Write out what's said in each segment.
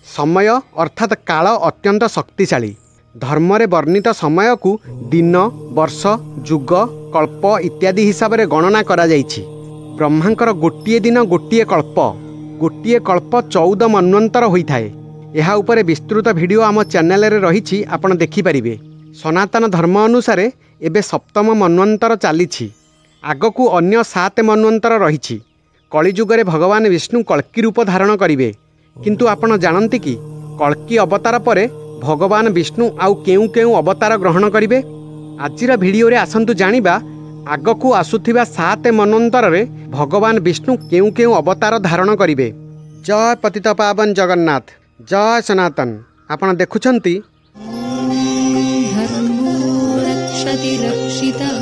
समय अर्थात काल अत्यंत शक्तिशाली। धर्म रे वर्णित समय को दिन, वर्ष, जुग, कल्प इत्यादि हिसाब से गणना करा जाइछि। ब्रह्मांकर गोटिए दिन गोटिए कल्प 14 मन्वंतर होइथाए। यह उपरे विस्तृत वीडियो आम चैनल रे रहिछि, आपण देखि परिबे। सनातन धर्म अनुसार एबे सप्तम मन्वंतर चलीछि। आगकू अन्य 7 मन्वंतर रहिछि। कलिजुग रे भगवान विष्णु कल्की रूप धारण करिवे। किंतु आपण जानନ୍ତି कि कल्की अवतार परे भगवान विष्णु आउ केउ केउ अवतार ग्रहण करिवे। आजिर वीडियो रे आसंतु जानिबा आगकू आसुथिबा 7 मन्वंतर रे भगवान विष्णु केउ केउ अवतार धारण करिवे। जय पतित पावन जगन्नाथ, जय सनातन। आपण देखुछंती धर्मो रक्षति रक्षितः।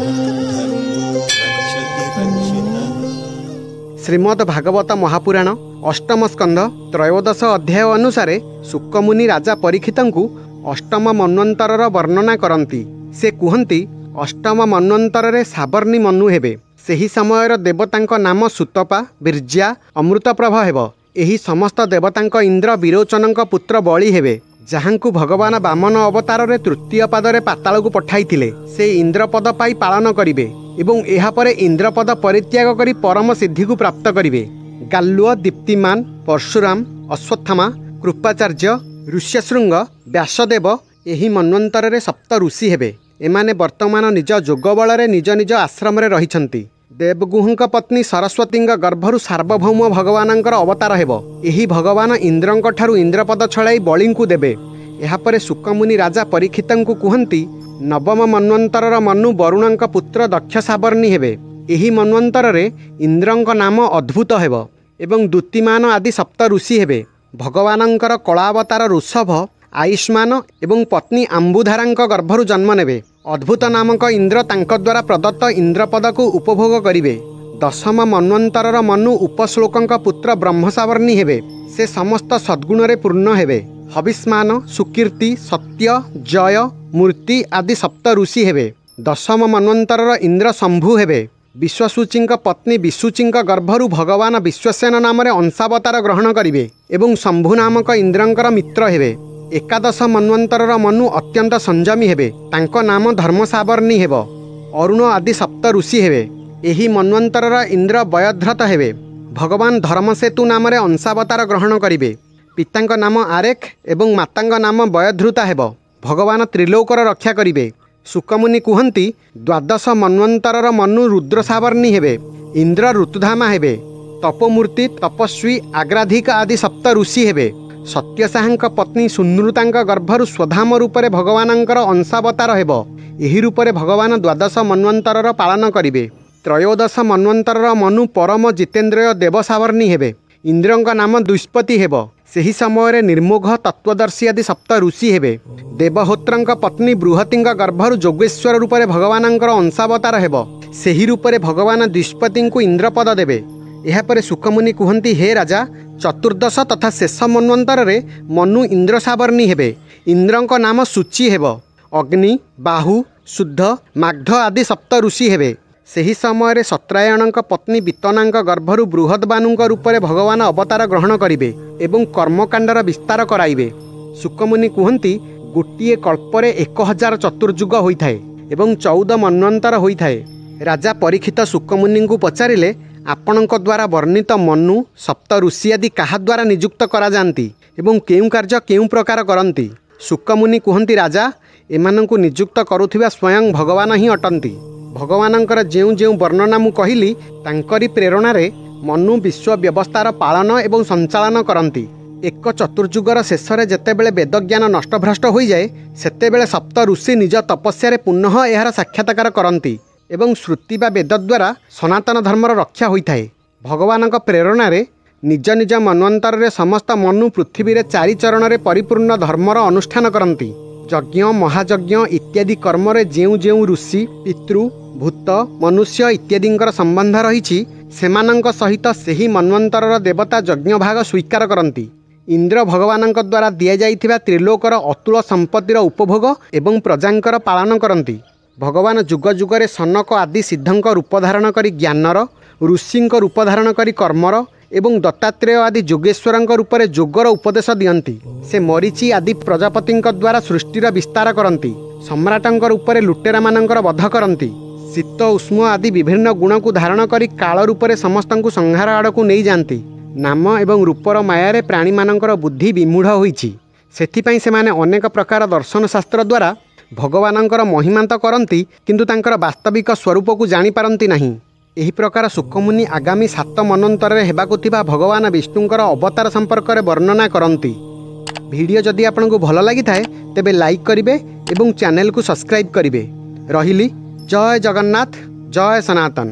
श्रीमद् भागवत महापुराण अष्टम स्कंध त्रयोदश अध्याय अनुसार शुकमुनि राजा परीक्षितंकु अष्टम मन्वंतरर वर्णना करती। से कुहंती अष्टम मन्वंतर रे साबर्णी मनु हेबे। सेही समयर देवतांक नाम सुतपा, बिर्जा, अमृतप्रभ हेब। एही समस्त देवतांक इंद्र विरोचनंक पुत्र बळी हेबे, जहांकु भगवान वामन अवतार रे तृतीय पादरे पाताल को पठाइथिले। से इंद्रपद पाई पालन करिवे एवं एहा परे इंद्रपद परित्याग करी परम सिद्धि को प्राप्त करिवे। गाल्लुआ, दीप्तिमान, परशुराम, अश्वत्थामा, कृपाचार्य, ऋष्यशृंग, व्यासदेव एही मन्वंतर रे सप्त ऋषि हेबे। एमाने वर्तमान निज जोग बल रे निज निज आश्रम रे रहिछंती। देवगुहंक पत्नी सरस्वतींग गर्भरु सार्वभौम भगवानंकर अवतार हेब। एही भगवान इंद्रंक ठारु इंद्रपद छळाई बळींकु देबे। एहा परे शुकमुनि राजा परीक्षितंकु कुहंती नवम मन्वंतरर मनु वरुणंक पुत्र दक्ष साबर्णी हेबे। एही मन्वंतर रे इंद्रंक नाम अद्भुत हेब एवं द्युतिमान आदि सप्त ऋषि हेबे। भगवानंकर कलावतार ऋषभ, आयुष्मान एवं पत्नी आंबुधारांक गर्भरु जन्म नेबे। अद्भुत नामक इंद्र तांक द्वारा प्रदत्त इंद्रपद को उपभोग करिवे। दशम मन्वंतरर मनु उपश्लोकंक पुत्र ब्रह्मसावर्णी हेबे। से समस्त सद्गुण रे पूर्ण हेबे। हविष्मान, सुकीर्ति, सत्य, जय, मूर्ति आदि सप्त ऋषि हेबे। दशम मन्वंतरर इंद्र शंभु हेबे। विश्वसूचिंक पत्नी विशुचिंक गर्भरु भगवान विश्वसेन नाम रे अंशावतार ग्रहण करिवे एवं शंभु नामक इंद्रंकर मित्र हेबे। एकादश मन्वंतरर मनु अत्यंत संयमी हेबे। तांक नाम धर्मसावर्णी हेब। अरुण आदि सप्त ऋषि हेबे। एही मन्वंतरर इंद्र वयध्रत हेबे। भगवान धर्मसेतु नाम रे अंशावतार ग्रहण करिवे। पितांक नाम आरेख एवं मातांक नाम वयध्रुता हेब। भगवान त्रिलोकर रक्षा करिवे। शुकमुनि कुहंती द्वादश मन्वंतरर मनु रुद्रसावर्णी हेबे। इंद्र ऋतुधामा हेबे। तपोमूर्ति, तपस्वी, आग्राधिक आदि सप्त ऋषि हेबे। सत्यसाहंक पत्नी सुनृतांक गर्भरु स्वधाम रूपरे भगवानंकर अंशावतार हेब। एही रूपरे भगवान द्वादश मन्वंतरर पालन करिवे। त्रयोदश मन्वंतरर मनु परम जितेन्द्रिय देवसावर्णी हेबे। इंद्रंक नाम दुष्पति हेब। सेही समय निर्मोघ, तत्वदर्शी आदि सप्त ऋषि हेबे। देवहोत्रंक पत्नी बृहतिंक गर्भरु जोगेश्वर रूपरे भगवानंकर अंशावतार हेब। सेही रूपरे भगवान दुष्पति को इंद्रपद देबे। एहा परे शुकमुनि कुहंती, हे राजा, चतुर्दश तथा शेष मन्वंतर रे मनु इंद्र सावर्णी हेबे। इंद्रंक नाम सूची हेब। अग्नि, बाहु, शुद्ध, माघ आदि सप्त ऋषि हेबे। सेही समय सत्रायणंक पत्नी वितनांक गर्भरु बृहद्बानुंक रूपरे भगवान अवतार ग्रहण करिवे एवं कर्मकांडर विस्तार कराइबे। शुकमुनि कुहंती, गोटिए कल्परे 1000 चतुर्युग होइथाए एवं 14 मन्वंतर होइथाए। राजा परीक्षित शुकमुनि को पचारिले, आपणक द्वारा वर्णित मनु, सप्त ऋषि आदि कहा द्वारा नियुक्त करा जानती एवं केउ कार्य केउ प्रकार करती। शुकमुनि कुहंती, राजा, एमानंकु नियुक्त करुथिबा स्वयं भगवान ही अटंती। भगवानंकर जेउ जेउ वर्णना मु कहिली तांकरी प्रेरणा रे मनु विश्व व्यवस्थार पालन एवं संचालन करती। एक चतुर्युगर शेषरे जेतेबेले वेदज्ञान नष्टभ्रष्ट हो जाए, सेतेबेले सप्त ऋषि निज तपस्या पुनः एहार साक्षात्कार करती एवं श्रुति बा वेद द्वारा सनातन धर्मर रक्षा होइथाए। भगवानक प्रेरणा रे निज निज मन्वंतर रे समस्त मनु पृथ्वी रे 4 चरण रे परिपूर्ण धर्मर अनुष्ठान करती। यज्ञ, महायज्ञ इत्यादि कर्म रे जेउ जेउ ऋषि, पितृ, भूत, मनुष्य इत्यादिंकर संबंध रहिछि, सेमानंक सहित सेही मन्वंतरर देवता यज्ञ भाग स्वीकार करती। इंद्र भगवानंक द्वारा दिया जाइथिबा त्रिलोकर अतुल संपत्तिर उपभोग एवं प्रजांकर पालन करती। भगवान जुग जुगरे सनक आदि सिद्धंक रूप धारण करी ज्ञानर, ऋषिंक रूप धारण करी कर्मर ଏବଂ ଦତ୍ତାତ୍ରେୟ ଆଦି ଯୋଗେଶ୍ୱରଙ୍କ ରୂପରେ ଯୋଗର ଉପଦେଶ ଦିଅନ୍ତି। ସେ ମରିଚି ଆଦି ପ୍ରଜାପତିଙ୍କ ଦ୍ୱାରା ସୃଷ୍ଟିର ବିସ୍ତାର କରନ୍ତି। ସମ୍ରାଟଙ୍କ ରୂପରେ ଲୁଟେରାମାନଙ୍କର ବଧ କରନ୍ତି। ଶୀତ ଉଷ୍ମ ଆଦି ବିଭିନ୍ନ ଗୁଣକୁ ଧାରଣ କରି କାଳ ରୂପରେ ସମସ୍ତଙ୍କୁ ସଂହାର ଆଡ଼କୁ ନେଇଯାଆନ୍ତି। ନାମ ଏବଂ ରୂପର ମାୟାରେ ପ୍ରାଣୀମାନଙ୍କର ବୁଦ୍ଧି ବିମୂଢ଼ ହୋଇଛି। ସେଥିପାଇଁ ସେମାନେ ଅନେକ ପ୍ରକାର ଦର୍ଶନ ଶାସ୍ତ୍ର ଦ୍ୱାରା ଭଗବାନଙ୍କର ମହିମା ତ କରନ୍ତି, କିନ୍ତୁ ତାଙ୍କର ବାସ୍ତବିକ ସ୍ୱରୂପକୁ ଜାଣିପାରନ୍ତି ନାହିଁ। ଏହି ପ୍ରକାର ଶୁକମୁନି ଆଗାମୀ 7 ମନ୍ୱନ୍ତରରେ ହେବାକୁ ଥିବା ଭଗବାନ ବିଷ୍ଣୁଙ୍କର ଅବତାର ସମ୍ପର୍କରେ ବର୍ଣ୍ଣନା କରନ୍ତି। ଭିଡ଼ିଓ ଯଦି ଆପଣଙ୍କୁ ଭଲ ଲାଗିଥାଏ ତେବେ ଲାଇକ୍ କରିବେ ଏବଂ ଚ୍ୟାନେଲକୁ ସବସ୍କ୍ରାଇବ୍ କରିବେ। ରହିଲି। ଜୟ ଜଗନ୍ନାଥ, ଜୟ ସନାତନ।